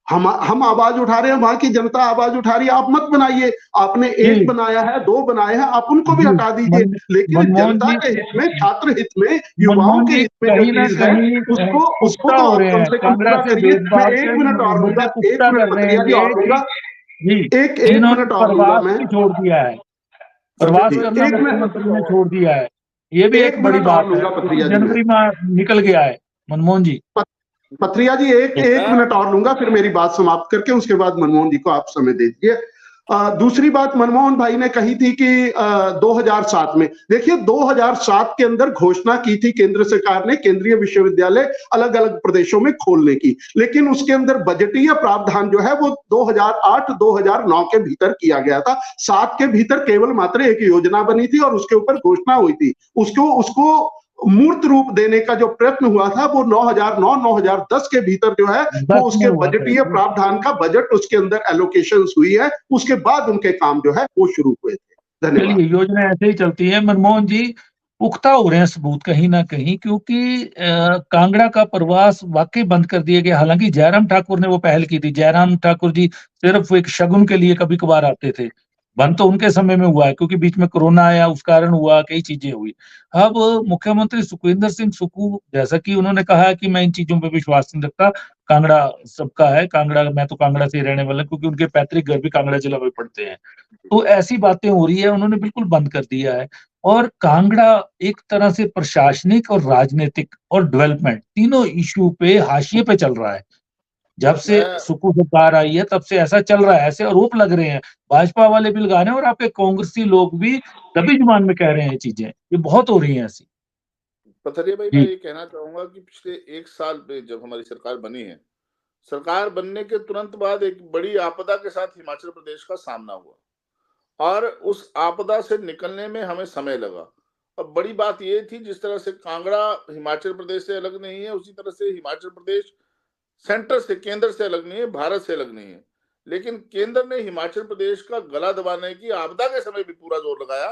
हम आवाज उठा रहे हैं, वहां की जनता आवाज उठा रही है, आप मत बनाइए। आपने एक बनाया है, 2 बनाए हैं, आप उनको भी हटा दीजिए, लेकिन जनता के हित में, छात्र हित में, युवाओं के हित में जो चीज है उसको तो कम से कम पूरा करिए। मैं 1 मिनट और लूंगा, 1 मिनट पत्रिया जी और लूंगा, एक मिनट और लूंगा मैं। छोड़ दिया है प्रवास करना, मुख्यमंत्री ने छोड़ दिया है, ये भी एक बड़ी बात है। जनवरी में निकल गया है मनमोहन जी। पथरिया जी एक मिनट और लूंगा, फिर मेरी बात समाप्त करके उसके बाद मनमोहन जी को आप समय दे दीजिए। दूसरी बात मनमोहन भाई ने कही थी कि 2007 में, देखिए 2007 के अंदर घोषणा की थी केंद्र सरकार ने केंद्रीय विश्वविद्यालय अलग अलग प्रदेशों में खोलने की, लेकिन उसके अंदर बजटीय प्रावधान जो है वो 2008-2009 के भीतर किया गया था। 7 के भीतर केवल मात्र एक योजना बनी थी और उसके ऊपर घोषणा हुई थी। उसको मूर्त रूप देने का जो प्रयत्न हुआ था वो 2009-2010 के भीतर जो है वो उसके बजटीय प्रावधान का बजट उसके अंदर एलोकेशन हुई है, उसके बाद उनके काम जो है वो शुरू हुए थे। धन्यवाद। चलिए, योजना ऐसे ही चलती है। मनमोहन जी, पुख्ता हो रहे हैं सबूत कहीं ना कहीं, क्योंकि कांगड़ा का प्रवास वाकई बंद कर दिया गया। हालांकि जयराम ठाकुर ने वो पहल की थी। जयराम ठाकुर जी सिर्फ एक शगुन के लिए कभी कभार आते थे। बंद तो उनके समय में हुआ है, क्योंकि बीच में कोरोना आया, उस कारण हुआ, कई चीजें हुई। अब मुख्यमंत्री सुखविंदर सिंह सुक्खू, जैसा कि उन्होंने कहा है कि मैं इन चीजों पे विश्वास नहीं रखता, कांगड़ा सबका है, कांगड़ा, मैं तो कांगड़ा से ही रहने वाला, क्योंकि उनके पैतृक घर भी कांगड़ा जिला में पड़ते हैं। तो ऐसी बातें हो रही है, उन्होंने बिल्कुल बंद कर दिया है। और कांगड़ा एक तरह से प्रशासनिक और राजनीतिक और डेवलपमेंट तीनों इश्यू पे हाशिए पे चल रहा है। जब से सुक्खू सरकार आई है तब से ऐसा चल रहा है, ऐसे आरोप लग रहे हैं। भाजपा वाले भी लगा रहे हैं और आपके कांग्रेसी लोग भी दबी जुबान में कह रहे हैं चीजें। ये बहुत हो रही हैं ऐसी। पथरिया भाई, मैं ये कहना चाहूंगा कि पिछले 1 साल में जब हमारी सरकार बनी है, सरकार बनने के तुरंत बाद एक बड़ी आपदा के साथ हिमाचल प्रदेश का सामना हुआ और उस आपदा से निकलने में हमें समय लगा। अब बड़ी बात ये थी, जिस तरह से कांगड़ा हिमाचल प्रदेश से अलग नहीं है, उसी तरह से हिमाचल प्रदेश सेंटर से, केंद्र से अलग नहीं है, भारत से अलग नहीं है। लेकिन केंद्र ने हिमाचल प्रदेश का गला दबाने की आपदा के समय भी पूरा जोर लगाया।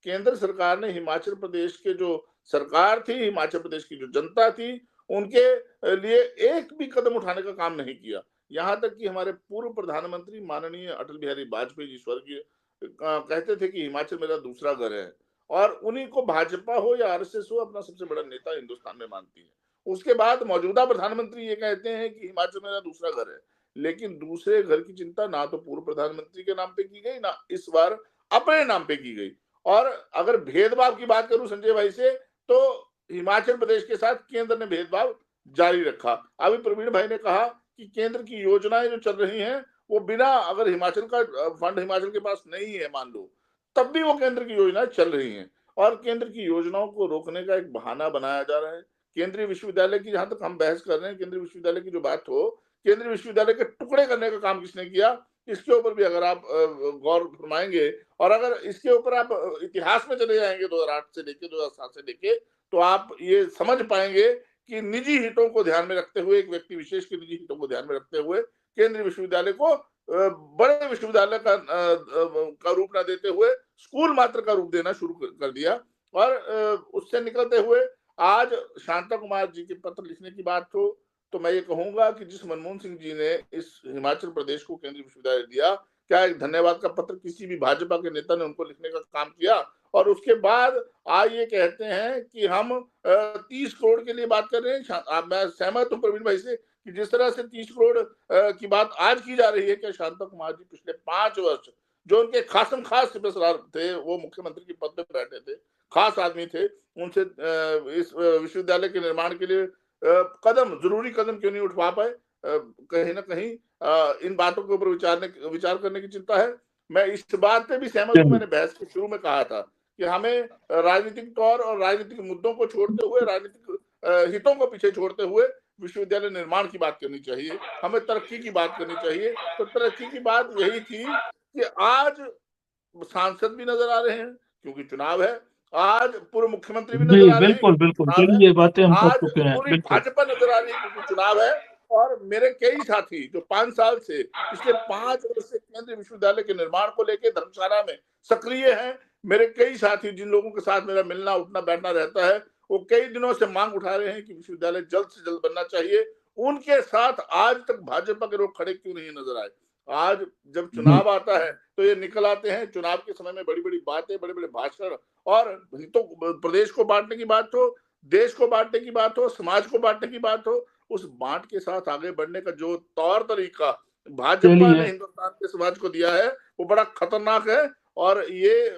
केंद्र सरकार ने हिमाचल प्रदेश के जो सरकार थी, हिमाचल प्रदेश की जो जनता थी, उनके लिए एक भी कदम उठाने का काम नहीं किया। यहाँ तक कि हमारे पूर्व प्रधानमंत्री माननीय अटल बिहारी वाजपेयी जी स्वर्गीय कहते थे कि हिमाचल मेरा दूसरा घर है, और उन्हीं को भाजपा हो या आरएसएस हो अपना सबसे बड़ा नेता हिंदुस्तान में मानती है। उसके बाद मौजूदा प्रधानमंत्री ये कहते हैं कि हिमाचल मेरा दूसरा घर है, लेकिन दूसरे घर की चिंता ना तो पूर्व प्रधानमंत्री के नाम पे की गई, ना इस बार अपने नाम पे की गई। और अगर भेदभाव की बात करूं संजय भाई से, तो हिमाचल प्रदेश के साथ केंद्र ने भेदभाव जारी रखा। अभी प्रवीण भाई ने कहा कि केंद्र की योजनाएं जो चल रही हैं वो बिना, अगर हिमाचल का फंड हिमाचल के पास नहीं है मान लो, तब भी वो केंद्र की योजनाएं चल रही हैं, और केंद्र की योजनाओं को रोकने का एक बहाना बनाया जा रहा है। केंद्रीय विश्वविद्यालय की, जहां तक हम बहस कर रहे हैं, केंद्रीय विश्वविद्यालय की जो बात हो, केंद्रीय विश्वविद्यालय के टुकड़े करने का काम किसने किया, इसके ऊपर भी अगर आप गौर फरमाएंगे, और अगर इसके ऊपर आप इतिहास में चले जाएंगे 2008 से लेके 2007 से लेके, तो आप ये समझ पाएंगे कि निजी हितों को ध्यान में रखते हुए, एक व्यक्ति विशेष के निजी हितों को ध्यान में रखते हुए, केंद्रीय विश्वविद्यालय को बड़े विश्वविद्यालय का रूप न देते हुए स्कूल मात्र का रूप देना शुरू कर दिया। और उससे निकलते हुए आज शांता कुमार जी के पत्र लिखने की बात हो, तो मैं ये कहूंगा कि जिस मनमोहन सिंह जी ने इस हिमाचल प्रदेश को केंद्रीय विश्वविद्यालय दिया, क्या एक धन्यवाद का पत्र किसी भी भाजपा के नेता ने उनको लिखने का काम किया? और उसके बाद आज ये कहते हैं कि हम 30 करोड़ के लिए बात कर रहे हैं। मैं सहमत हूँ प्रवीण भाई से कि जिस तरह से 30 करोड़ की बात आज की जा रही है, क्या शांता कुमार जी पिछले 5 वर्ष जो उनके खासम खास सिपहसालार थे, वो मुख्यमंत्री के पद पे बैठे थे, खास आदमी थे, उनसे इस विश्वविद्यालय के निर्माण के लिए जरूरी कदम क्यों नहीं उठवा पाए? कहीं ना कहीं इन बातों के ऊपर विचार करने की चिंता है। मैं इस बात पे भी सहमत हूँ, मैंने बहस के शुरू में कहा था कि हमें राजनीतिक तौर और राजनीतिक मुद्दों को छोड़ते हुए, राजनीतिक हितों को पीछे छोड़ते हुए विश्वविद्यालय निर्माण की बात करनी चाहिए, हमें तरक्की की बात करनी चाहिए। तो तरक्की की बात यही थी कि आज सांसद भी नजर आ रहे हैं क्योंकि चुनाव है, आज पूर्व मुख्यमंत्री भी नजर आ रहे हैं बिल्कुल क्योंकि बिल्कुल, चुनाव है, ये बातें हम कर आज चुके हैं। पूरी बिल्कुल भाजपा नजर आ रही है क्योंकि चुनाव है। और मेरे कई साथी जो 5 साल से, पिछले 5 वर्ष से केंद्रीय विश्वविद्यालय के निर्माण को लेकर धर्मशाला में सक्रिय हैं, मेरे कई साथी जिन लोगों के साथ मेरा मिलना उठना बैठना रहता है, वो कई दिनों से मांग उठा रहे हैं कि विश्वविद्यालय जल्द से जल्द बनना चाहिए। उनके साथ आज तक भाजपा के लोग खड़े क्यों नहीं नजर आए? आज जब चुनाव आता है तो ये निकल आते हैं। चुनाव के समय में बड़ी बड़ी बातें, बड़े बड़े भाषण, और तो प्रदेश को बांटने की बात हो, देश को बांटने की बात हो, समाज को बांटने की बात हो, उस बांट के साथ आगे बढ़ने का जो तौर तरीका भाजपा ने हिंदुस्तान के समाज को दिया है वो बड़ा खतरनाक है, और ये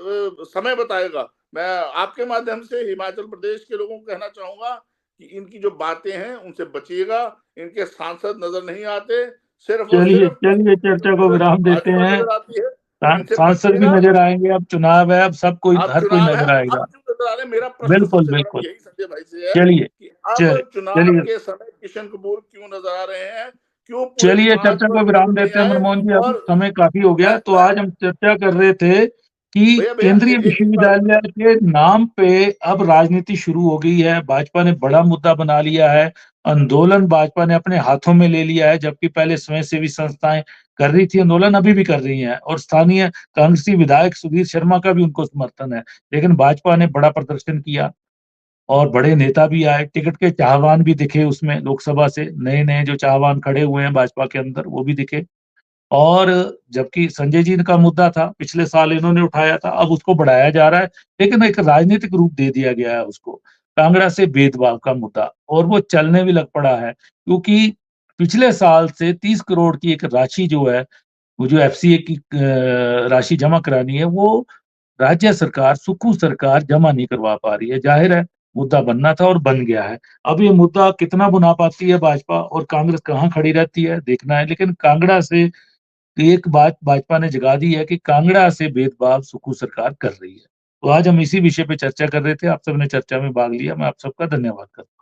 समय बताएगा। मैं आपके माध्यम से हिमाचल प्रदेश के लोगों को कहना चाहूंगा कि इनकी जो बातें हैं उनसे बचिएगा, इनके सांसद नजर नहीं आते, सिर्फ और चलिए सिर्फ चलिए चर्चा को विराम देते भाजपा हैं। नजर आती है, इनसे सांसद भी बचिएगा। नजर आएंगे, अब चुनाव है, अब सब कोई, अब हर कोई चुनाव है, नजर आएगा। अब क्यों नजर आ रहे हैं? मेरा प्रश्न बिल्कुल सबसे बड़ा बिल्कुल। यही संजय भाई से है चलिए कि अब चुनाव चलिए के समय किशन कपूर क्यों नजर आ रहे हैं? क्यों पूरे चलिए 5 चर्चा को वर्ष विराम नजर नहीं देते हैं आए? मनमोहन जी, अब और समय काफी हो गया। तो मैं आज हम चर्चा कर रहे थे कि भैया केंद्रीय एक बात विश्वविद्यालय के नाम पे अब राजनीति शुरू हो गई है। भाजपा ने बड़ा मुद्दा बना लिया है, आंदोलन भाजपा ने अपने हाथों में ले लिया है, जबकि पहले स्वयंसेवी संस्थाएं कर रही थी आंदोलन, अभी भी कर रही हैं, और स्थानीय कांग्रेसी विधायक सुधीर शर्मा का भी उनको समर्थन है। लेकिन भाजपा ने बड़ा प्रदर्शन किया और बड़े नेता भी आए, टिकट के चाहवान भी दिखे उसमें, लोकसभा से नए नए जो चाहवान खड़े हुए हैं भाजपा के अंदर वो भी दिखे। और जबकि संजय जी का मुद्दा था, पिछले साल इन्होंने उठाया था, अब उसको बढ़ाया जा रहा है, लेकिन एक राजनीतिक रूप दे दिया गया है उसको, कांगड़ा से भेदभाव का मुद्दा, और वो चलने भी लग पड़ा है। क्योंकि पिछले साल से 30 करोड़ की एक राशि जो है, वो जो एफसीए की राशि जमा करानी है, वो राज्य सरकार, सुक्खू सरकार जमा नहीं करवा पा रही है। जाहिर है मुद्दा बनना था और बन गया है। अब ये मुद्दा कितना बुना पाती है भाजपा, और कांग्रेस कहाँ खड़ी रहती है देखना है। लेकिन कांगड़ा से एक बात भाजपा ने जगा दी है कि कांगड़ा से भेदभाव सुक्खू सरकार कर रही है। तो आज हम इसी विषय पे चर्चा कर रहे थे, आप सबने चर्चा में भाग लिया, मैं आप सबका धन्यवाद करता हूँ।